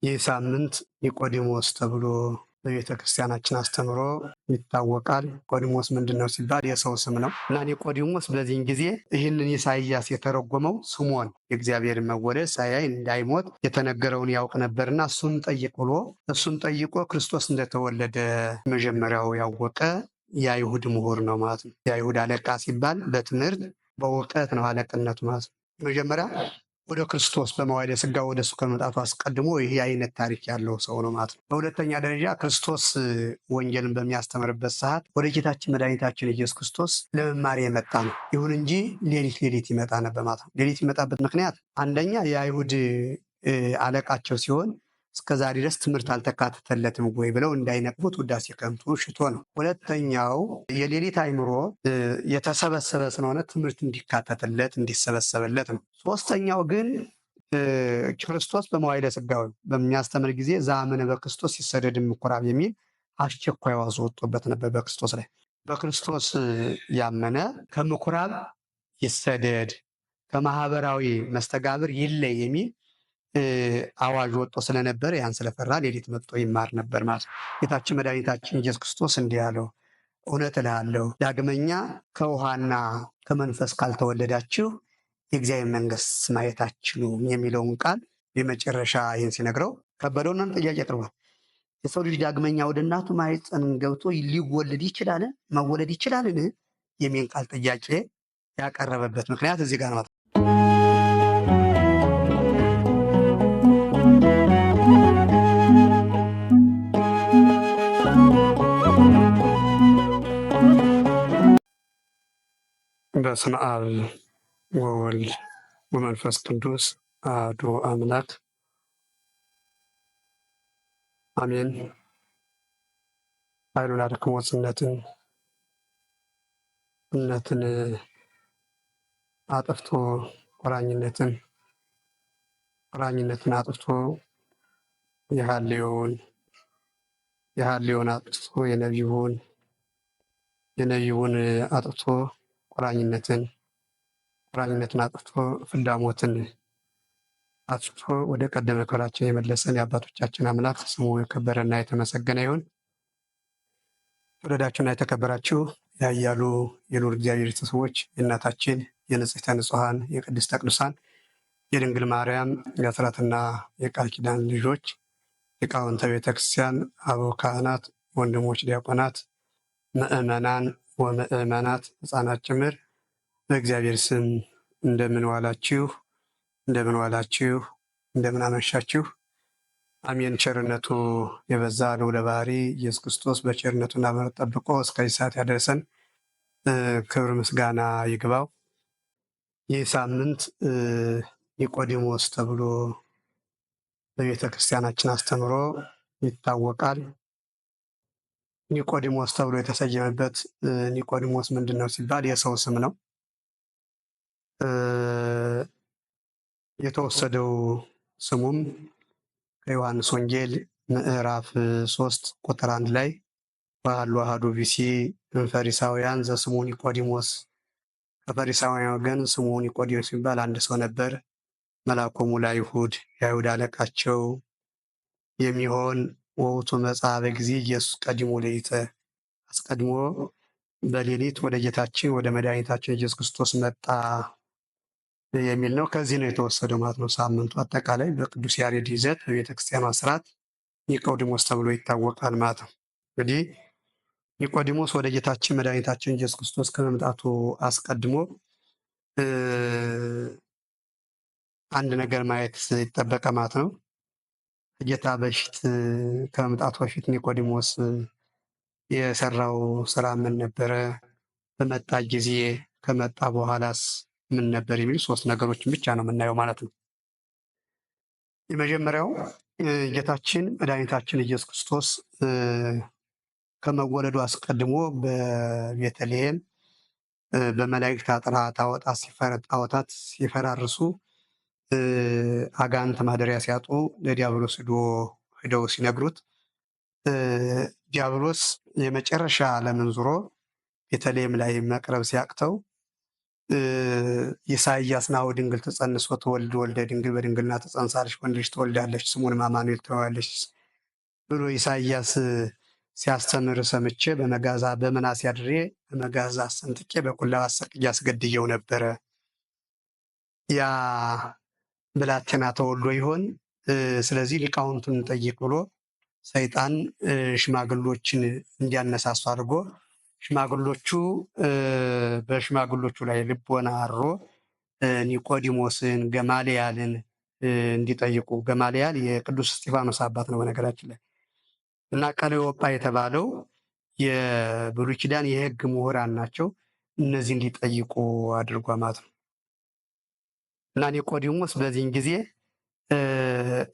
ይህ ሳምንት ኒቆዲሞስ ተብሎ በቤተ ክርስቲያናችን አስተምሮ ይታወቃል። ኒቆዲሞስ ምንድን ነው ሲባል የሰው ስም ነው እና ኒቆዲሞስ በዚህን ጊዜ ይህንን ኢሳይያስ የተረጎመው ስምዖን የእግዚአብሔርን መወለድ ሳያይ እንዳይሞት የተነገረውን ያውቅ ነበርና እሱን ጠይቆ ክርስቶስ እንደተወለደ መጀመሪያው ያወቀ የአይሁድ ምሁር ነው ማለት ነው። የአይሁድ አለቃ ሲባል በትምህርት በእውቀት ነው አለቅነቱ ማለት ነው። መጀመሪያ ወደ ክርስቶስ በመዋዕለ ሥጋ ወደ እሱ ከመምጣቱ አስቀድሞ ይህ አይነት ታሪክ ያለው ሰው ነው ማለት ነው። በሁለተኛ ደረጃ ክርስቶስ ወንጌልን በሚያስተምርበት ሰዓት ወደ ጌታችን መድኃኒታችን ኢየሱስ ክርስቶስ ለመማር የመጣ ነው። ይሁን እንጂ ሌሊት ይመጣ ነበር ማለት ነው። ሌሊት ይመጣበት ምክንያት አንደኛ የአይሁድ አለቃቸው ሲሆን እስከዛሬ ድረስ ትምህርት አልተካተተለትም ወይ ብለው እንዳይነቅፉት ውዳሴ ከንቱ ሽቶ ነው። ሁለተኛው የሌሊት አእምሮ የተሰበሰበ ስለሆነ ትምህርት እንዲካተትለት እንዲሰበሰበለት ነው። ሶስተኛው ግን ክርስቶስ በመዋዕለ ሥጋዌ በሚያስተምር ጊዜ ዘአመነ በክርስቶስ ይሰደድ እምኩራብ የሚል አስቸኳይ አዋጅ ወጥቶበት ነበር። በክርስቶስ ላይ በክርስቶስ ያመነ ከምኩራብ ይሰደድ፣ ከማህበራዊ መስተጋብር ይለይ የሚል አዋጅ ወጥቶ ስለነበረ ያን ስለፈራ ሌሊት መጥቶ ይማር ነበር ማለት ነው። ጌታችን መድኃኒታችን ኢየሱስ ክርስቶስ እንዲህ አለው፣ እውነት እልሃለሁ ዳግመኛ ከውሃና ከመንፈስ ካልተወለዳችሁ የእግዚአብሔር መንግሥት ማየት አትችሉም የሚለውን ቃል የመጨረሻ ይህን ሲነግረው ከበደውና ጥያቄ አቅርቧል። የሰው ልጅ ዳግመኛ ወደ እናቱ ማኅፀን ገብቶ ሊወለድ ይችላል? መወለድ ይችላልን? የሚል ቃል ጥያቄ ያቀረበበት ምክንያት እዚህ ጋር ነው። በስመ አብ ወወልድ ወመንፈስ ቅዱስ አሐዱ አምላክ አሜን። ኃይሉን አድክሞ ጽነትን አጥፍቶ ቁራኝነትን አጥፍቶ የሐልዮውን አጥፍቶ የነቢዩን አጥፍቶ ቁራኝነትን አጥፍቶ ፍዳሞትን አጥፍቶ ወደ ቀደመ ክብራችን የመለሰን የአባቶቻችን አምላክ ስሙ የከበረና የተመሰገነ ይሁን። የተወደዳችሁና የተከበራችሁ ያያሉ የልዑል እግዚአብሔር ቤተሰቦች የእናታችን የንጽሕተ ንጹሐን የቅድስተ ቅዱሳን የድንግል ማርያም የአስራትና የቃል ኪዳን ልጆች ሊቃውንተ ቤተክርስቲያን አበው ካህናት፣ ወንድሞች ዲያቆናት፣ ምእመናን ወምእመናት ሕፃናት ጭምር በእግዚአብሔር ስም እንደምን ዋላችሁ? እንደምን አመሻችሁ? አሜን። ቸርነቱ የበዛ ልዑለ ባሕርይ ኢየሱስ ክርስቶስ በቸርነቱና በምሕረቱ ጠብቆ እስከዚህ ሰዓት ያደረሰን ክብር ምስጋና ይግባው። ይህ ሳምንት ኒቆዲሞስ ተብሎ በቤተ ክርስቲያናችን አስተምሮ ይታወቃል። ኒቆዲሞስ ተብሎ የተሰየመበት ኒቆዲሞስ ምንድን ነው ሲባል የሰው ስም ነው። የተወሰደው ስሙም ከዮሐንስ ወንጌል ምዕራፍ 3 ቁጥር 1 ላይ ወሀሎ አሐዱ ብእሲ እምፈሪሳውያን ዘስሙ ኒቆዲሞስ፣ ከፈሪሳውያን ወገን ስሙ ኒቆዲሞስ ሲባል አንድ ሰው ነበር። መልአኮሙ ለአይሁድ የአይሁድ አለቃቸው የሚሆን ወውቱ መጽአ በጊዜ ኢየሱስ ቀዲሞ ሌሊተ፣ አስቀድሞ በሌሊት ወደ ጌታችን ወደ መድኃኒታችን ኢየሱስ ክርስቶስ መጣ የሚል ነው። ከዚህ ነው የተወሰደው ማለት ነው። ሳምንቱ አጠቃላይ በቅዱስ ያሬድ ይዘት በቤተክርስቲያኗ ስርዓት ኒቆዲሞስ ተብሎ ይታወቃል ማለት ነው። እንግዲህ ኒቆዲሞስ ወደ ጌታችን መድኃኒታችን ኢየሱስ ክርስቶስ ከመምጣቱ አስቀድሞ አንድ ነገር ማየት ይጠበቀ ማለት ነው። ጌታ በፊት ከመምጣቱ በፊት ኒቆዲሞስ የሰራው ስራ ምን ነበረ? በመጣ ጊዜ ከመጣ በኋላስ ምን ነበር? የሚሉ ሶስት ነገሮችን ብቻ ነው የምናየው ማለት ነው። የመጀመሪያው ጌታችን መድኃኒታችን ኢየሱስ ክርስቶስ ከመወለዱ አስቀድሞ በቤተልሔም በመላእክት አጥራ ጣዖታት ሲፈራርሱ አጋንንት ማደሪያ ሲያጡ ለዲያብሎስ ሄደው ሲነግሩት ዲያብሎስ የመጨረሻ ዓለምን ዙሮ ቤተልሔም ላይ መቅረብ ሲያቅተው ኢሳይያስ ናሁ ድንግል ትጸንስ ወትወልድ ወልደ ድንግል በድንግልና ትጸንሳለች ወንድ ልጅ ትወልዳለች ስሙንም አማኑኤል ትለዋለች ብሎ ኢሳይያስ ሲያስተምር ሰምቼ በመናስ አድሬ በመጋዛ አሰንጥቄ በቁላው አሰቅዬ አስገድየው ነበረ። ያ ብላቴና ተወልዶ ይሆን? ስለዚህ ሊቃውንቱን ጠይቅ ብሎ ሰይጣን ሽማግሎችን እንዲያነሳሱ አድርጎ ሽማግሎቹ በሽማግሎቹ ላይ ልቦና አድሮ ኒቆዲሞስን፣ ገማልያልን እንዲጠይቁ። ገማልያል የቅዱስ እስጢፋኖስ አባት ነው በነገራችን ላይ እና ቀለዮጳ የተባለው የብሉይ ኪዳን የሕግ ምሁራን ናቸው። እነዚህ እንዲጠይቁ አድርጓ ማለት ነው። እና ኒቆዲሞስ በዚህን ጊዜ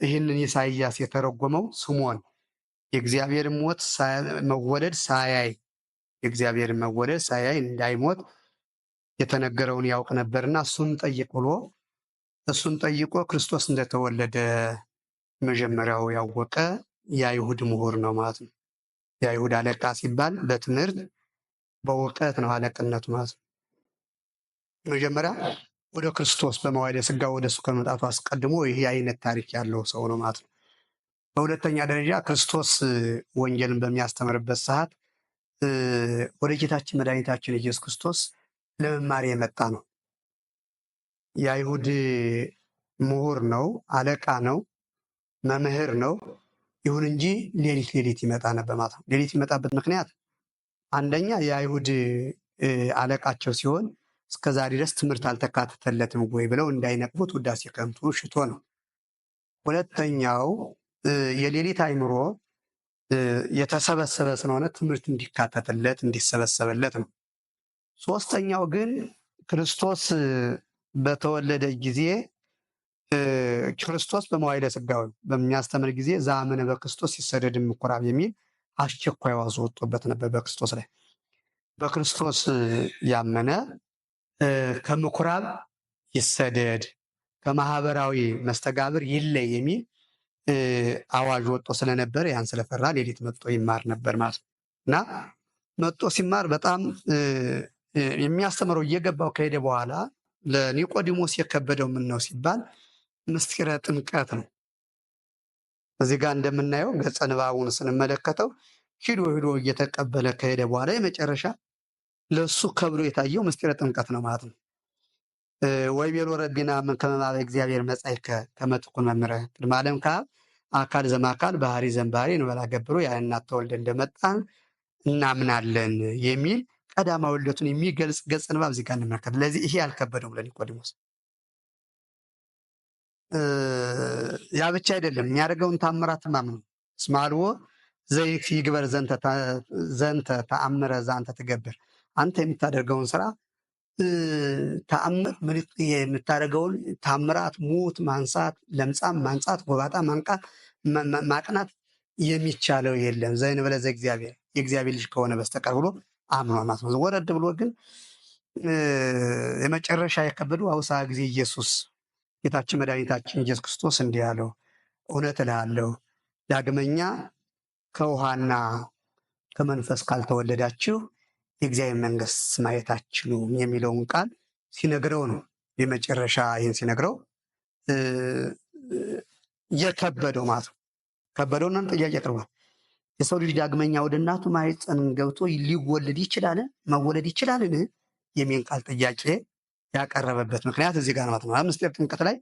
ይህንን ኢሳይያስ የተረጎመው ስምዖን የእግዚአብሔርን መወለድ ሳያይ የእግዚአብሔርን መወለድ ሳያይ እንዳይሞት የተነገረውን ያውቅ ነበርና እሱን ጠይቅ ብሎ እሱን ጠይቆ ክርስቶስ እንደተወለደ መጀመሪያው ያወቀ የአይሁድ ምሁር ነው ማለት ነው። የአይሁድ አለቃ ሲባል በትምህርት በእውቀት ነው አለቅነቱ ማለት ነው። መጀመሪያ ወደ ክርስቶስ በመዋዕለ ሥጋ ወደ እሱ ከመምጣቱ አስቀድሞ ይህ አይነት ታሪክ ያለው ሰው ነው ማለት ነው። በሁለተኛ ደረጃ ክርስቶስ ወንጌልን በሚያስተምርበት ሰዓት ወደ ጌታችን መድኃኒታችን ኢየሱስ ክርስቶስ ለመማር የመጣ ነው። የአይሁድ ምሁር ነው፣ አለቃ ነው፣ መምህር ነው። ይሁን እንጂ ሌሊት ይመጣ ነበር ማለት ነው። ሌሊት ይመጣበት ምክንያት አንደኛ የአይሁድ አለቃቸው ሲሆን እስከዛሬ ድረስ ትምህርት አልተካተተለትም ወይ ብለው እንዳይነቅፉት ውዳሴ ከንቱ ሽቶ ነው። ሁለተኛው የሌሊት አእምሮ የተሰበሰበ ስለሆነ ትምህርት እንዲካተትለት እንዲሰበሰበለት ነው። ሶስተኛው ግን ክርስቶስ በተወለደ ጊዜ ክርስቶስ በመዋዕለ ሥጋዌ በሚያስተምር ጊዜ ዘአመነ በክርስቶስ ይሰደድ እምኩራብ የሚል አስቸኳይ አዋጅ ወጥቶበት ነበር። በክርስቶስ ላይ በክርስቶስ ያመነ ከምኩራብ ይሰደድ፣ ከማህበራዊ መስተጋብር ይለይ የሚል አዋጅ ወጥቶ ስለነበር ያን ስለፈራ ሌሊት መጥቶ ይማር ነበር ማለት ነው። እና መጥቶ ሲማር በጣም የሚያስተምረው እየገባው ከሄደ በኋላ ለኒቆዲሞስ የከበደው ምን ነው ሲባል ምስጢረ ጥምቀት ነው። እዚህ ጋር እንደምናየው ገጸ ንባቡን ስንመለከተው ሂዶ እየተቀበለ ከሄደ በኋላ የመጨረሻ ለሱ ከብሎ የታየው ምስጢረ ጥምቀት ነው ማለት ነው። ወይቤሎ ረቢና ከመ ማበ እግዚአብሔር መጻእከ ከመ ትኩን መምህረ ቅድመ ዓለም ከአብ አካል ዘማካል ባህሪ ዘእምባሕሪ እንበላ ገብሮ ያለ እናት ተወልደ እንደመጣ እናምናለን የሚል ቀዳማዊ ልደቱን የሚገልጽ ገጸ ንባብ እዚህ ጋር እንመለከት። ለዚህ ይሄ አልከበደውም ለኒቆዲሞስ። ያ ብቻ አይደለም፣ የሚያደርገውን ታምራት ማምኑ እስመ አልቦ ዘይግበር ዘንተ ተአምረ ዘአንተ ትገብር፣ አንተ የምታደርገውን ስራ ተአምር የምታደርገውን ታምራት፣ ሙት ማንሳት፣ ለምጻም ማንጻት፣ ጎባጣ ማቅናት የሚቻለው የለም ዘእንበለ ዘእግዚአብሔር የእግዚአብሔር ልጅ ከሆነ በስተቀር ብሎ አምኗ ማለት ነው። ወረድ ብሎ ግን የመጨረሻ የከበደው አውሳ ጊዜ ኢየሱስ ጌታችን መድኃኒታችን ኢየሱስ ክርስቶስ እንዲህ አለው፣ እውነት እልሃለሁ ዳግመኛ ከውሃና ከመንፈስ ካልተወለዳችሁ የእግዚአብሔር መንግሥት ማየት አትችሉም የሚለውን ቃል ሲነግረው ነው። የመጨረሻ ይህን ሲነግረው የከበደው ማለት ነው። ከበደውና ጥያቄ አቅርቧል። የሰው ልጅ ዳግመኛ ወደ እናቱ ማኅፀን ገብቶ ሊወለድ ይችላል? መወለድ ይችላልን? የሚል ቃል ጥያቄ ያቀረበበት ምክንያት እዚህ ጋር ማለት ነው። ምስጢረ ጥምቀት ላይ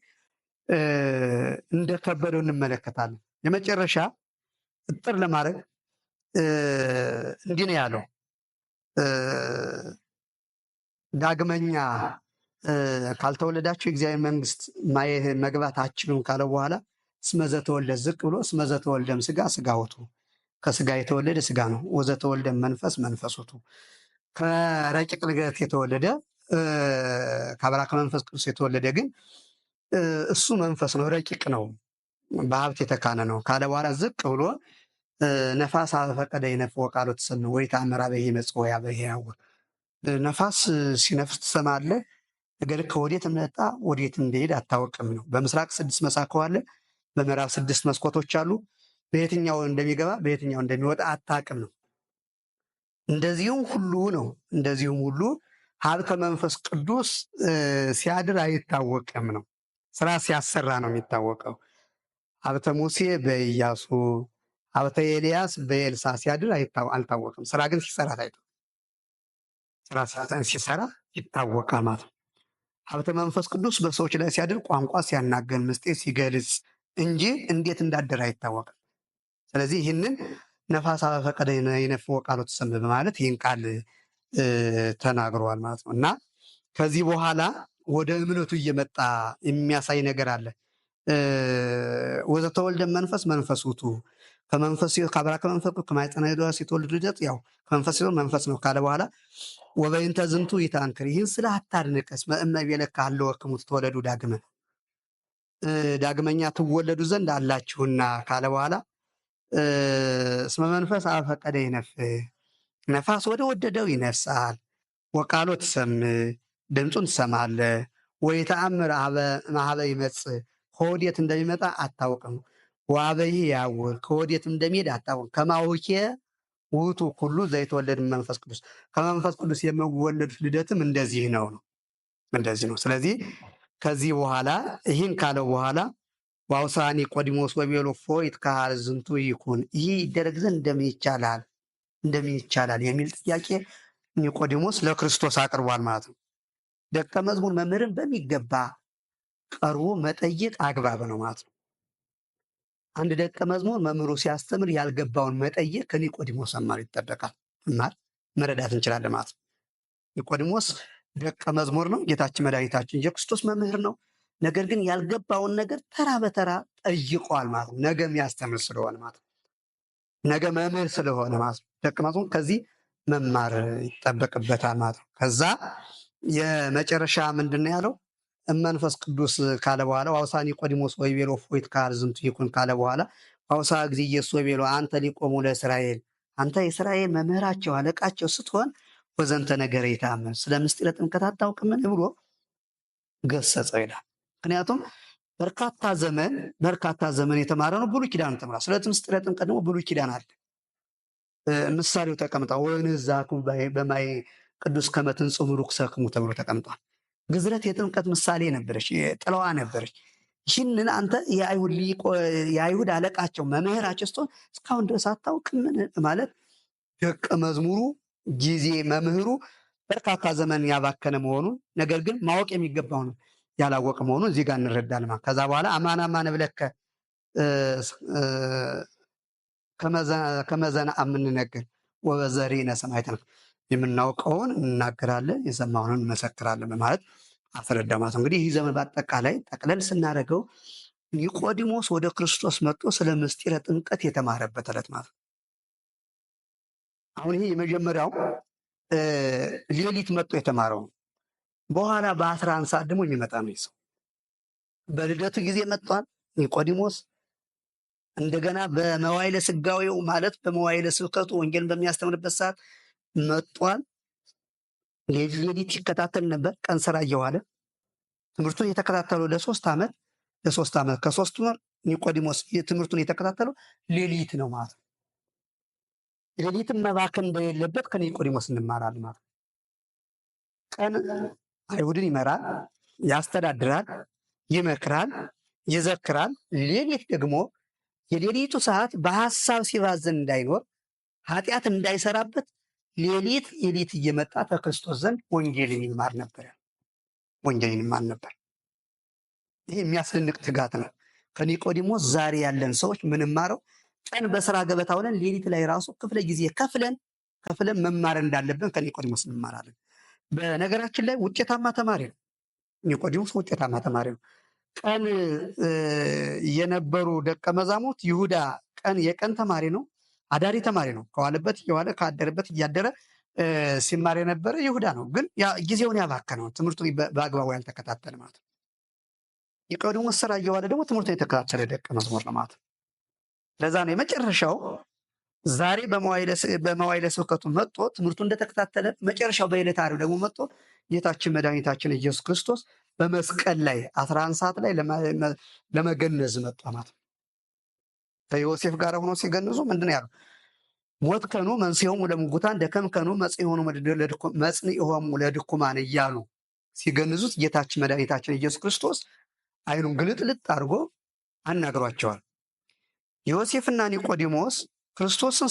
እንደከበደው እንመለከታለን። የመጨረሻ እጥር ለማድረግ እንዲህ ነው ያለው፣ ዳግመኛ ካልተወለዳችሁ የእግዚአብሔር መንግሥት መግባት አትችሉም ካለ በኋላ እስመ ዘተወልደ ዝቅ ብሎ እስመ ዘተወልደም ሥጋ ሥጋ ውእቱ፣ ከሥጋ የተወለደ ሥጋ ነው። ወዘተወልደም መንፈስ መንፈስ ውእቱ፣ ከረቂቅ ልደት የተወለደ ከአብራ ከመንፈስ ቅዱስ የተወለደ ግን እሱ መንፈስ ነው፣ ረቂቅ ነው፣ በሀብት የተካነ ነው ካለ በኋላ ዝቅ ብሎ ነፋስ አበፈቀደ ይነፍወ ቃሉ ትሰምዕ ወኢተአምር አበ ይመጽእ ወአበ ይሐውር፣ ነፋስ ሲነፍስ ትሰማለህ፣ ነገር ከወዴት እንደመጣ ወዴት እንደሄድ አታውቅም ነው። በምስራቅ 6 መሳኮ አለ፣ በምዕራብ 6 መስኮቶች አሉ፣ በየትኛው እንደሚገባ በየትኛው እንደሚወጣ አታውቅም ነው። እንደዚሁም ሁሉ ሀብተ መንፈስ ቅዱስ ሲያድር አይታወቅም ነው። ስራ ሲያሰራ ነው የሚታወቀው። ሀብተ ሙሴ በኢያሱ፣ ሀብተ ኤልያስ በኤልሳ ሲያድር አልታወቅም። ስራ ግን ሲሰራ ታይቶ ስራ ሲሰራ ይታወቃል ማለት ነው። ሀብተ መንፈስ ቅዱስ በሰዎች ላይ ሲያድር ቋንቋ ሲያናገር፣ ምስጢር ሲገልጽ እንጂ እንዴት እንዳደረ አይታወቅም። ስለዚህ ይህንን ነፋስ በፈቀደ የነፍወ ቃሉ ተሰምዕ በማለት ይህን ቃል ተናግረዋል ማለት ነው። እና ከዚህ በኋላ ወደ እምነቱ እየመጣ የሚያሳይ ነገር አለ። ወዘተወልደ መንፈስ መንፈስ ውእቱ ከመንፈስ ከአብራከ መንፈስ ከማኅፀነ ሄሮድስ የተወለደ ልደት ያው ከመንፈስ ሲሆን መንፈስ ነው ካለ በኋላ ወበይንተ ዝንቱ ይታንክር ይህን ስለ አታድንቀስ መእመ ቤለከ ሀለወክሙ ትወለዱ ዳግመኛ ትወለዱ ዘንድ አላችሁና ካለ በኋላ እስመ መንፈስ አብ ፈቀደ ይነፍስ ነፋስ ወደ ወደደው ይነፍሳል። ወቃሎ ትሰምዕ ድምፁን ትሰማለህ። ወይተአምር ማህበ ይመጽእ ከወዴት እንደሚመጣ አታውቅም። ወአበይ ያውር ከወዴት እንደሚሄድ አታውቅም። ከማውኬ ውእቱ ኩሉ ዘይተወለድ መንፈስ ቅዱስ ከመንፈስ ቅዱስ የሚወለዱት ልደትም እንደዚህ ነው። ስለዚህ ከዚህ በኋላ ይህን ካለው በኋላ ዋውሳኒ ቆዲሞስ ወቤሎ ይትካሃል ዝንቱ ይኩን ይህ ይደረግ ዘንድ እንደምን ይቻላል የሚል ጥያቄ ኒቆዲሞስ ለክርስቶስ አቅርቧል ማለት ነው። ደቀ መዝሙር መምህርን በሚገባ ቀርቦ መጠየቅ አግባብ ነው ማለት ነው። አንድ ደቀ መዝሙር መምህሩ ሲያስተምር ያልገባውን መጠየቅ ከኒቆዲሞስ መማር ይጠበቃል። መረዳት እንችላለን ማለት ነው። ኒቆዲሞስ ደቀ መዝሙር ነው፣ ጌታችን መድኃኒታችን ኢየሱስ ክርስቶስ መምህር ነው። ነገር ግን ያልገባውን ነገር ተራ በተራ ጠይቀዋል ማለት ነው። ነገ የሚያስተምር ስለሆነ ማለት ነው። ነገ መምህር ስለሆነ ማለት ነው። ደቀ መዝሙር ከዚህ መማር ይጠበቅበታል ማለት ነው። ከዛ የመጨረሻ ምንድን ነው ያለው? መንፈስ ቅዱስ ካለ በኋላ ዋውሳ ኒቆዲሞስ ወይቤሎ ይትካሃል ዝንቱ ይኩን ካለ በኋላ ዋውሳ ጊዜ ኢየሱስ ወይቤሎ አንተ ሊቆሙ ለእስራኤል አንተ የእስራኤል መምህራቸው አለቃቸው ስትሆን ወዘንተ ነገር ይታመን ስለ ምስጢረ ጥምቀት አታውቅምን ብሎ ገሰጸው ይላል። ምክንያቱም በርካታ ዘመን የተማረ ነው። ብሉይ ኪዳን ተምሯል። ስለ ምስጢረ ጥምቀት ደግሞ ብሉይ ኪዳን አለ። ምሳሌው ተቀምጧል። ወንዛኩም በማይ ቅዱስ ከመ ትንጽሑ ርኩሰክሙ ተብሎ ተቀምጧል። ግዝረት የጥምቀት ምሳሌ ነበረች፣ ጥላዋ ነበረች። ይህንን አንተ የአይሁድ አለቃቸው መምህራቸው ስትሆን እስካሁን ድረስ አታውቅምን ማለት ደቀ መዝሙሩ ጊዜ መምህሩ በርካታ ዘመን ያባከነ መሆኑን ነገር ግን ማወቅ የሚገባው ነው ያላወቀ መሆኑን እዚህ ጋር እንረዳለን። ከዛ በኋላ አማን ብለከ ከመዘና የምንነግር ወበዘሪነ ሰማዕታነ የምናውቀውን እንናገራለን የሰማነውን እንመሰክራለን በማለት አስረዳ ማለት ነው። እንግዲህ ይህ ዘመን በአጠቃላይ ጠቅለል ስናደርገው ኒቆዲሞስ ወደ ክርስቶስ መጥቶ ስለ ምስጢረ ጥምቀት የተማረበት ዕለት ማለት ነው። አሁን ይሄ የመጀመሪያው ሌሊት መጥቶ የተማረው ነው። በኋላ በ11 ሰዓት ደግሞ የሚመጣ ነው ሰው። በልደቱ ጊዜ መጥቷል ኒቆዲሞስ። እንደገና በመዋዕለ ሥጋዌው ማለት በመዋዕለ ስብከቱ ወንጌልን በሚያስተምርበት ሰዓት መጥቷል። ሌሊት ይከታተል ነበር፣ ቀን ስራ እየዋለ ትምህርቱን የተከታተለው ለሶስት ዓመት ከ3 ወር ኒቆዲሞስ ትምህርቱን የተከታተለው ሌሊት ነው ማለት ነው። ሌሊትም መባከን እንደሌለበት ከኒቆዲሞስ እንማራለን ማለት ነው። ቀን አይሁድን ይመራል፣ ያስተዳድራል፣ ይመክራል፣ ይዘክራል። ሌሊት ደግሞ የሌሊቱ ሰዓት በሐሳብ ሲባዝን እንዳይኖር ኃጢአት እንዳይሰራበት ሌሊት እየመጣ ከክርስቶስ ዘንድ ወንጌልን ይማር ነበር። ይህ የሚያስደንቅ ትጋት ነው። ከኒቆዲሞስ ዛሬ ያለን ሰዎች ምንማረው ቀን በስራ ገበታ ሆነን ሌሊት ላይ ራሱ ክፍለ ጊዜ ከፍለን መማር እንዳለብን ከኒቆዲሞስ እንማራለን። በነገራችን ላይ ውጤታማ ተማሪ ነው ኒቆዲሞስ፣ ውጤታማ ተማሪ ነው። ቀን የነበሩ ደቀ መዛሙርት ይሁዳ የቀን ተማሪ ነው፣ አዳሪ ተማሪ ነው። ከዋለበት እየዋለ ካደረበት እያደረ ሲማር የነበረ ይሁዳ ነው። ግን ጊዜውን ያባከነው ትምህርቱን በአግባቡ ያልተከታተለ ማለት ነው። ኒቆዲሞስ ስራ እየዋለ ደግሞ ትምህርቱን የተከታተለ ደቀ መዝሙር ነው ማለት ነው። ለዛ ነው የመጨረሻው ዛሬ በመዋዕለ ስብከቱ መጥቶ ትምህርቱ እንደተከታተለ መጨረሻው በዕለተ ዓርብ ደግሞ መጥቶ ጌታችን መድኃኒታችን ኢየሱስ ክርስቶስ በመስቀል ላይ 11 ሰዓት ላይ ለመገነዝ መጣ ማለት ነው። ከዮሴፍ ጋር ሆኖ ሲገንዙ ምንድን ነው ያለው? ሞትከኑ መንሥኤሆሙ ለሙታን ደከምከኑ መጽንዕሆሙ ለድኩማን እያሉ ሲገንዙት ጌታችን መድኃኒታችን ኢየሱስ ክርስቶስ አይኑን ግልጥልጥ አድርጎ አናግሯቸዋል። ዮሴፍና ኒቆዲሞስ ክርስቶስን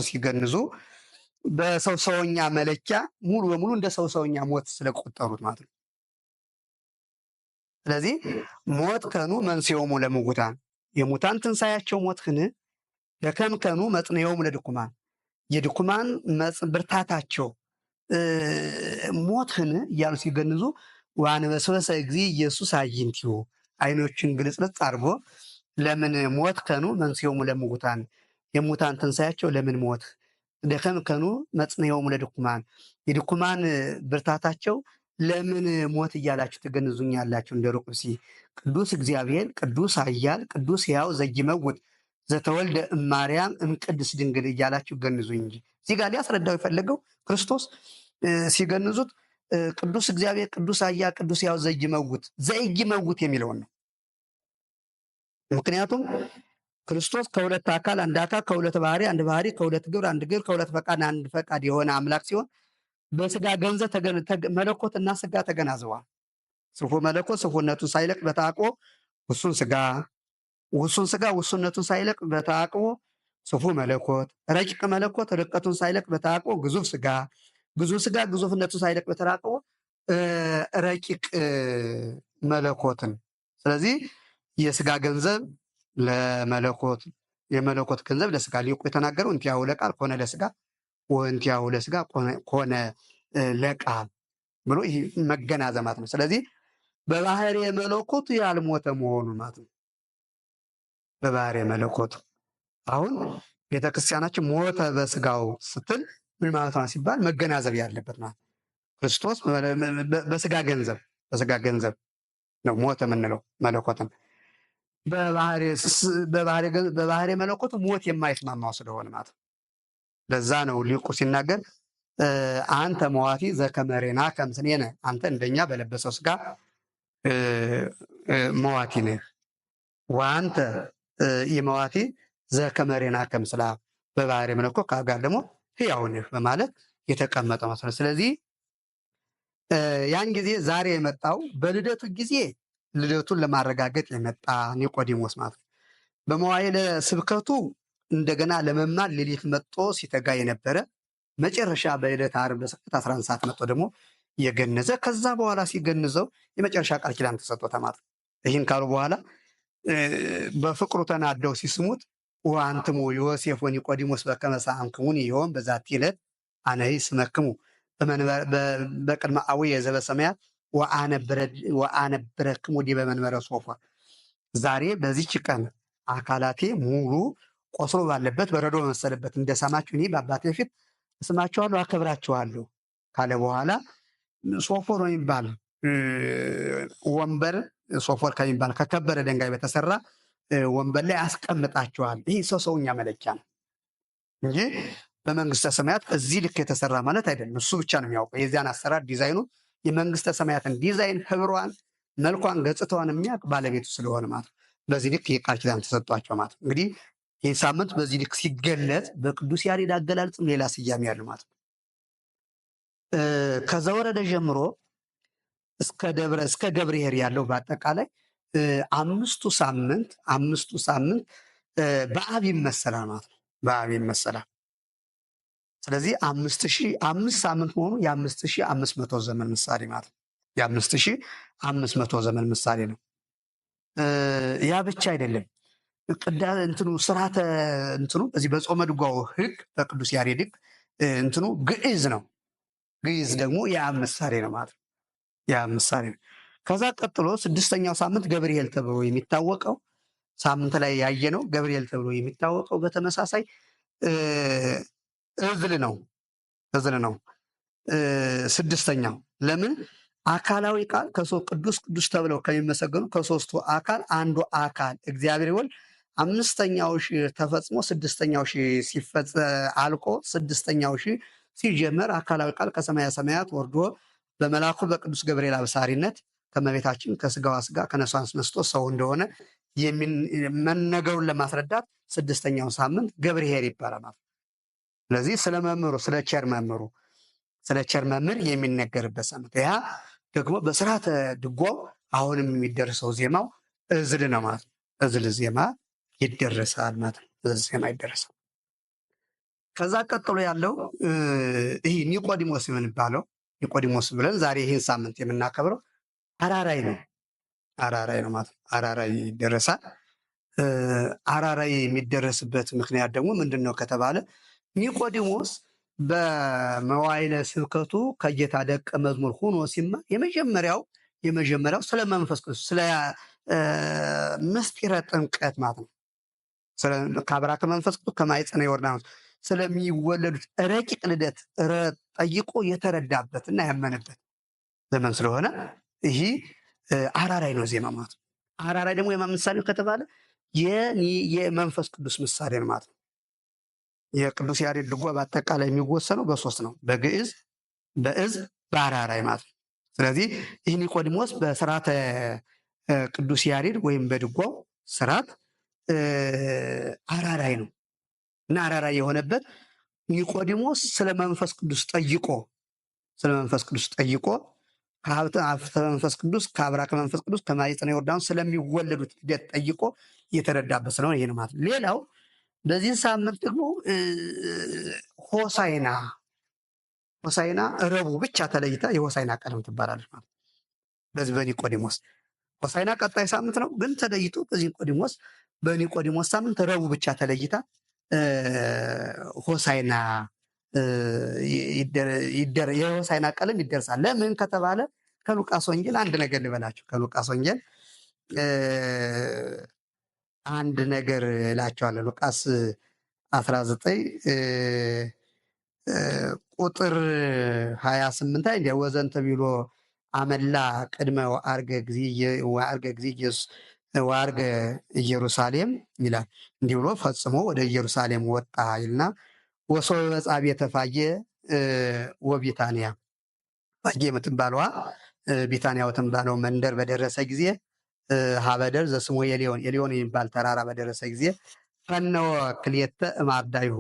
ሲገንዙ በሰው ሰውኛ መለኪያ ሙሉ በሙሉ እንደ ሰው ሰውኛ ሞት ስለቆጠሩት ማለት ነው። ስለዚህ ሞትከኑ መንሥኤሆሙ ለሙታን የሙታን ትንሣኤያቸው ሞትህን፣ ደከምከኑ መጽንዕሆሙ ለድኩማን የድኩማን ብርታታቸው ሞትህን እያሉ ሲገንዙ ወአንበስበሰ እግዚእ ኢየሱስ አዕይንቲሁ አይኖችን ግልጽልጽ አድርጎ ለምን ሞትከኑ መንሥኤሆሙ ለሙታን የሙታን ትንሣኤያቸው ለምን ሞት፣ ደከምከኑ መጽንዕሆሙ ለድኩማን የድኩማን ብርታታቸው ለምን ሞት እያላችሁ ትገንዙኛላችሁ? እንደ ሩቅ ብእሲ ቅዱስ እግዚአብሔር ቅዱስ ኃያል ቅዱስ ሕያው ዘኢይመውት ዘተወልደ እማርያም እምቅድስት ድንግል እያላችሁ ገንዙኝ እንጂ። እዚህ ጋር ሊያስረዳው የፈለገው ክርስቶስ ሲገንዙት ቅዱስ እግዚአብሔር ቅዱስ ኃያል ቅዱስ ሕያው ዘኢይመውት የሚለውን ነው። ምክንያቱም ክርስቶስ ከሁለት አካል አንድ አካል ከሁለት ባህሪ አንድ ባህሪ ከሁለት ግብር አንድ ግብር ከሁለት ፈቃድ አንድ ፈቃድ የሆነ አምላክ ሲሆን በስጋ ገንዘብ መለኮትና ስጋ ተገናዝበዋል። ስፉ መለኮት ስፉነቱን ሳይለቅ በተዓቅቦ ውሱን ስጋ ውሱነቱን ሳይለቅ በተዓቅቦ ስፉ መለኮት፣ ረቂቅ መለኮት ርቀቱን ሳይለቅ በተዓቅቦ ግዙፍ ስጋ ግዙፍነቱን ሳይለቅ በተዓቅቦ ረቂቅ መለኮትን። ስለዚህ የስጋ ገንዘብ ለመለኮት የመለኮት ገንዘብ ለስጋ ሊቁ የተናገረው እንቲያሁ ለቃል ከሆነ ለስጋ ወእንቲያሁ ለስጋ ከሆነ ለቃል ብሎ ይህ መገናዘማት ነው። ስለዚህ በባህርየ መለኮቱ ያልሞተ መሆኑ ማለት ነው። በባህርየ መለኮቱ አሁን ቤተክርስቲያናችን ሞተ በስጋው ስትል ምን ማለት ነው ሲባል መገናዘብ ያለበት ማለት ክርስቶስ በስጋ ገንዘብ ነው ሞተ የምንለው መለኮትን በባህርየ መለኮቱ ሞት የማይስማማው ስለሆነ ማለት ነው። ለዛ ነው ሊቁ ሲናገር አንተ መዋቲ ዘከመ ሬናከ እምስኔነ አንተ እንደኛ በለበሰው ስጋ መዋቲ ነህ፣ ወአንተ ኢመዋቲ ዘከመ ሬናከ እምስለ አብ በባህርየ መለኮት ከአብ ጋር ደግሞ ሕያው ነህ በማለት የተቀመጠ ማለት ነው። ስለዚህ ያን ጊዜ ዛሬ የመጣው በልደቱ ጊዜ ልደቱን ለማረጋገጥ የመጣ ኒቆዲሞስ ማለት ነው። በመዋዕለ ስብከቱ እንደገና ለመማር ሌሊት መጥቶ ሲተጋ የነበረ መጨረሻ በዕለተ ዓርብ በሰዓት 11 ሰዓት መጥቶ ደግሞ የገነዘ ከዛ በኋላ ሲገንዘው የመጨረሻ ቃል ኪዳን ተሰጥቶታል ማለት ነው። ይህን ካሉ በኋላ በፍቅሩ ተናደው ሲስሙት ወአንትሙ ዮሴፍ ወኒቆዲሞስ በከመ ሰአምክሙኒ ዮም በዛቲ ዕለት አነሂ ስመክሙ በቅድመ አቡየ ዘበሰማያት ወአነብረክሙ ዲበ መንበረ ሶፋ ዛሬ በዚች ቀን አካላቴ ሙሉ ቆስሎ ባለበት በረዶ በመሰለበት እንደሰማችሁ እኔ በአባቴ ፊት እስማችኋለሁ አከብራችኋለሁ ካለ በኋላ ሶፎር የሚባል ወንበር ሶፎር ከሚባል ከከበረ ድንጋይ በተሰራ ወንበር ላይ አስቀምጣችኋል። ይህ ሰውኛ መለኪያ ነው እንጂ በመንግስተ ሰማያት እዚህ ልክ የተሰራ ማለት አይደለም። እሱ ብቻ ነው የሚያውቀው የዚያን አሰራር ዲዛይኑ የመንግስተ ሰማያትን ዲዛይን ህብሯን፣ መልኳን፣ ገጽታዋን የሚያውቅ ባለቤቱ ስለሆነ ማለት ነው። በዚህ ልክ የቃል ኪዳን ተሰጧቸው ማለት ነው። እንግዲህ ይህ ሳምንት በዚህ ልክ ሲገለጽ በቅዱስ ያሬድ አገላለጽም ሌላ ስያሜ ያለው ማለት ነው። ከዘወረደ ጀምሮ እስከ ገብርኄር ያለው በአጠቃላይ አምስቱ ሳምንት በአብ ይመሰላል ማለት ነው። በአብ ይመሰላል። ስለዚህ 5 ሳምንት መሆኑ የ5500 ዘመን ምሳሌ ማለት ነው። የ5500 ዘመን ምሳሌ ነው። ያ ብቻ አይደለም። ስርዓተ በዚህ በጾመ ድጓው ህግ በቅዱስ ያሬድ ህግ ግዕዝ ነው። ግዕዝ ደግሞ የአብ ምሳሌ ነው ማለት ነው። የአብ ምሳሌ ነው። ከዛ ቀጥሎ 6ኛው ሳምንት ገብርኄር ተብሎ የሚታወቀው ሳምንት ላይ ያየነው ገብርኄር ተብሎ የሚታወቀው በተመሳሳይ እዝል ነው። 6ኛው ለምን አካላዊ ቃል ቅዱስ ተብለው ከሚመሰገኑ ከሶስቱ አካል አንዱ አካል እግዚአብሔር ወልድ 5ኛው ሺህ ተፈጽሞ 6ኛው ሺህ ሲፈጸም አልቆ 6ኛው ሺህ ሲጀመር አካላዊ ቃል ከሰማያ ሰማያት ወርዶ በመልአኩ በቅዱስ ገብርኤል አብሳሪነት ከመቤታችን ከስጋዋ ስጋ ከነፍሷ ነስቶ ሰው እንደሆነ መነገሩን ለማስረዳት ስድስተኛው ሳምንት ገብርኄር ይባላል ማለት ነው። ስለዚህ ስለ መምህሩ ስለ ቸር መምህር የሚነገርበት ሳምንት ያ ደግሞ በስርዓተ ድጓው አሁንም የሚደርሰው ዜማው እዝል ነው ማለት ነው። እዝል ዜማ ይደረሳል ማለት ነው። እዝል ዜማ ይደረሳል። ከዛ ቀጥሎ ያለው ይህ ኒቆዲሞስ የምንባለው ኒቆዲሞስ ብለን ዛሬ ይህን ሳምንት የምናከብረው አራራይ ነው። አራራይ ነው ማለት ነው። አራራይ ይደረሳል። አራራይ የሚደረስበት ምክንያት ደግሞ ምንድን ነው ከተባለ ኒቆዲሞስ በመዋዕለ ስብከቱ ከጌታ ደቀ መዝሙር ሆኖ ሲማር የመጀመሪያው ስለ መንፈስ ቅዱስ ስለ ምስጢረ ጥምቀት ማለት ነው። ከአብራ ከመንፈስ ቅዱስ ከማኅፀነ ዮርዳኖስ ስለሚወለዱት ረቂቅ ልደት ጠይቆ የተረዳበትና ያመነበት ዘመን ስለሆነ ይህ አራራይ ነው ዜማ ማለት ነው። አራራይ ደግሞ የማን ምሳሌ ከተባለ የመንፈስ ቅዱስ ምሳሌ ነው ማለት ነው። የቅዱስ ያሬድ ድጓ በአጠቃላይ የሚወሰነው በሶስት ነው፣ በግዕዝ፣ በዕዝ፣ በአራራይ ማለት ነው። ስለዚህ ይህ ኒቆዲሞስ በስርዓተ ቅዱስ ያሬድ ወይም በድጓው ስርዓት አራራይ ነው እና አራራይ የሆነበት ኒቆዲሞስ ስለ መንፈስ ቅዱስ ጠይቆ ከሀብተ መንፈስ ቅዱስ ከአብራ ከመንፈስ ቅዱስ ከማኅፀነ ዮርዳኖስ ስለሚወለዱት ልደት ጠይቆ እየተረዳበት ስለሆነ ይሄ ነው ማለት ነው። ሌላው በዚህ ሳምንት ደግሞ ሆሳዕና ረቡዕ ብቻ ተለይታ የሆሳዕና ቀለም ትባላለች ማለት ነው። በዚህ በኒቆዲሞስ ሆሳዕና ቀጣይ ሳምንት ነው፣ ግን ተለይቶ በኒቆዲሞስ ሳምንት ረቡዕ ብቻ ተለይታ ሆሳዕና የሆሳዕና ቀለም ይደርሳል። ለምን ከተባለ ከሉቃስ ወንጌል አንድ ነገር ልበላችሁ። ከሉቃስ ወንጌል አንድ ነገር እላቸዋለሁ። ሉቃስ 19 ቁጥር 28 ላይ እንዲያ ወዘንተ ቢሎ አመላ ቅድመ ወአርገ ጊዜ ኢየሱስ ወአርገ ኢየሩሳሌም ይላል። እንዲህ ብሎ ፈጽሞ ወደ ኢየሩሳሌም ወጣ ይልና ወሶበ በጽአ ቤተ ፋጌ ወቢታንያ ፋጌ የምትባለዋ ቢታንያ ወተምባለው መንደር በደረሰ ጊዜ ሀበደር ዘስሞ የሊዮን የሚባል ተራራ በደረሰ ጊዜ ፈነወ ክልኤተ እምአርዳኢሁ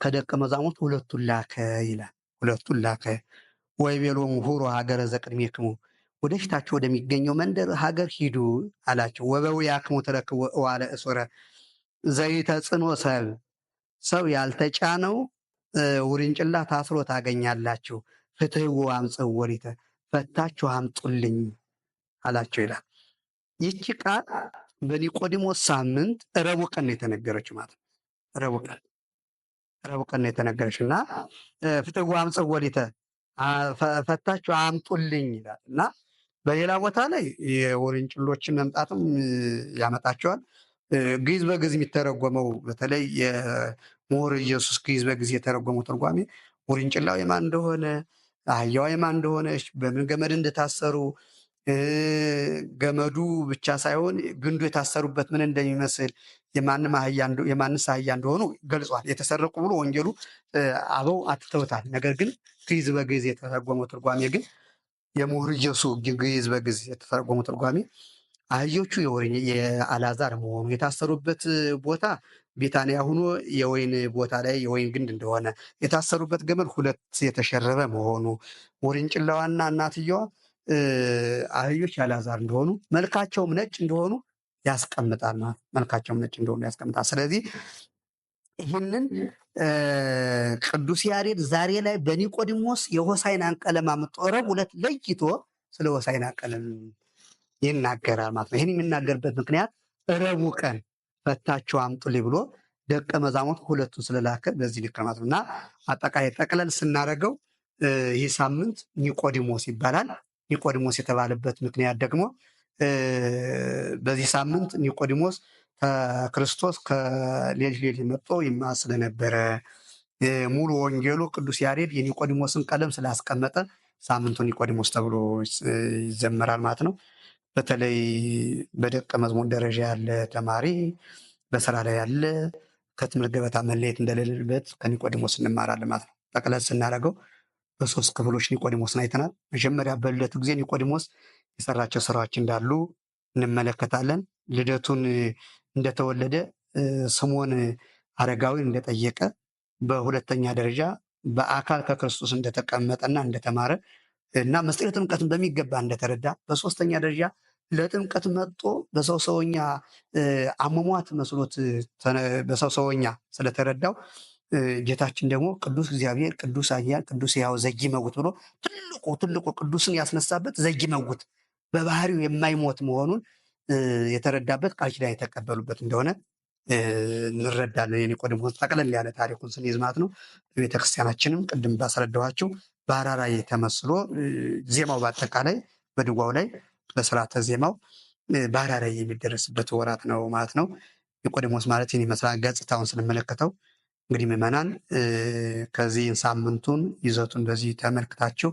ከደቀ መዛሙርት ሁለቱን ላከ ይላል። ሁለቱን ላከ ወይቤሎሙ ሁሩ ሀገረ ዘቅድሜክሙ ወደፊታችሁ ወደሚገኘው መንደር ሀገር ሂዱ አላቸው። ወበውያክሙ ትረክቡ እዋለ እሱረ ዘይተጽኖ ሰው ያልተጫነው ውርንጭላ ታስሮ ታገኛላችሁ። ፍትሕዎ አምጽኡ ወሪተ ፈታችሁ አምጡልኝ አላቸው ይላል። ይቺ ቃል በኒቆዲሞስ ሳምንት ረቡዕ ቀን ነው የተነገረችው ማለት ነው። ረቡዕ ቀን ነው የተነገረች እና ፍትሕዎ አምጽኡ ወሪተ ፈታችሁ አምጡልኝ ይላል እና በሌላ ቦታ ላይ የውርንጭሎችን መምጣትም ያመጣቸዋል። ግዕዝ በግዕዝ የሚተረጎመው በተለይ የምሁር ኢየሱስ ግዕዝ በግዕዝ የተረጎመው ትርጓሜ ውርንጭላው የማን እንደሆነ አህያዋ የማን እንደሆነች በምን ገመድ እንደታሰሩ ገመዱ ብቻ ሳይሆን ግንዱ የታሰሩበት ምን እንደሚመስል የማንስ አህያ እንደሆኑ ገልጿል። የተሰረቁ ብሎ ወንጌሉ አበው አትተውታል። ነገር ግን ግዕዝ በግዕዝ የተተረጎመው ትርጓሜ ግን የምሁር ኢየሱስ ግዕዝ በግዕዝ የተተረጎመው ትርጓሜ አህዮቹ የአልዓዛር መሆኑ የታሰሩበት ቦታ ቢታንያ ሆኖ የወይን ቦታ ላይ የወይን ግንድ እንደሆነ የታሰሩበት ገመድ ሁለት የተሸረበ መሆኑ ውርንጭላዋና እናትየዋ አህዮች የአልዓዛር እንደሆኑ መልካቸውም ነጭ እንደሆኑ ያስቀምጣል። መልካቸውም ነጭ እንደሆኑ ያስቀምጣል። ስለዚህ ይህንን ቅዱስ ያሬድ ዛሬ ላይ በኒቆዲሞስ የሆሳዕናን ቀለም አምጥቶ ረቡዕ ዕለት ለይቶ ስለ ሆሳዕና ቀለም ይናገራል ማለት ነው። ይህን የሚናገርበት ምክንያት ረቡዕ ቀን ፈታችሁ አምጡልኝ ብሎ ደቀ መዛሙርት ሁለቱን ስለላከ በዚህ ልክ ማለት ነው እና አጠቃላይ ጠቅለል ስናደርገው ይህ ሳምንት ኒቆዲሞስ ይባላል። ኒቆዲሞስ የተባለበት ምክንያት ደግሞ በዚህ ሳምንት ኒቆዲሞስ ክርስቶስ ከሌሊት መጥቶ ይማር ስለነበረ ሙሉ ወንጌሉ ቅዱስ ያሬድ የኒቆዲሞስን ቀለም ስላስቀመጠ ሳምንቱ ኒቆዲሞስ ተብሎ ይዘመራል ማለት ነው። በተለይ በደቀ መዝሙር ደረጃ ያለ ተማሪ በስራ ላይ ያለ ከትምህርት ገበታ መለየት እንደሌለበት ከኒቆዲሞስ እንማራለን ማለት ነው። ጠቅለል ስናደርገው በሶስት ክፍሎች ኒቆዲሞስን አይተናል። መጀመሪያ በልደቱ ጊዜ ኒቆዲሞስ የሰራቸው ስራዎች እንዳሉ እንመለከታለን። ልደቱን እንደተወለደ ስምዖን አረጋዊን እንደጠየቀ፣ በሁለተኛ ደረጃ በአካል ከክርስቶስ እንደተቀመጠና እንደተማረ እና ምስጢረ ጥምቀትን በሚገባ እንደተረዳ፣ በሶስተኛ ደረጃ ለጥምቀት መጥቶ በሰው ሰውኛ አሟሟት መስሎት በሰው ሰውኛ ስለተረዳው ጌታችን ደግሞ ቅዱስ እግዚአብሔር ቅዱስ ኃያል ቅዱስ ሕያው ዘኢይመውት ብሎ ትልቁ ቅዱስን ያስነሳበት ዘኢይመውት በባህሪው የማይሞት መሆኑን የተረዳበት ቃል ኪዳን የተቀበሉበት እንደሆነ እንረዳለን። የኒቆዲሞስ ጠቅለል ያለ ታሪኩን ስንይዝ ማለት ነው። በቤተክርስቲያናችንም ቅድም ባስረዳኋቸው በአራራይ ተመስሎ ዜማው በአጠቃላይ በድጓው ላይ በስርዓተ ዜማው በአራራይ የሚደረስበት ወራት ነው ማለት ነው። ኒቆዲሞስ ማለት ይህን ይመስላል ገጽታውን ስንመለከተው። እንግዲህ ምዕመናን ከዚህን ሳምንቱን ይዘቱን በዚህ ተመልክታችሁ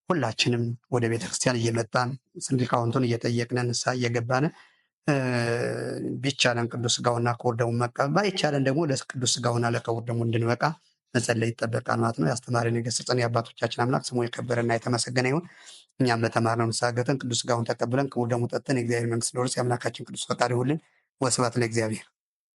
ሁላችንም ወደ ቤተክርስቲያን እየመጣን ሊቃውንቱን እየጠየቅን ንስሐ እየገባን ቢቻለን ቅዱስ ሥጋውና ክቡር ደሙን መቀበል ባይቻለን ደግሞ ለቅዱስ ሥጋውና ለክቡር ደሙ እንድንበቃ መጸለይ ይጠበቃል ማለት ነው። ያስተማረን የገሰጸን የአባቶቻችን አምላክ ስሙ የከበረና የተመሰገነ ይሁን። እኛም በተማርነው ንስሐ ገብተን ቅዱስ ሥጋውን ተቀብለን ክቡር ደሙን ጠጥተን የእግዚአብሔር መንግሥት ለወርስ የአምላካችን ቅዱስ ፈቃድ ይሁንልን። ወስብሐት ለእግዚአብሔር።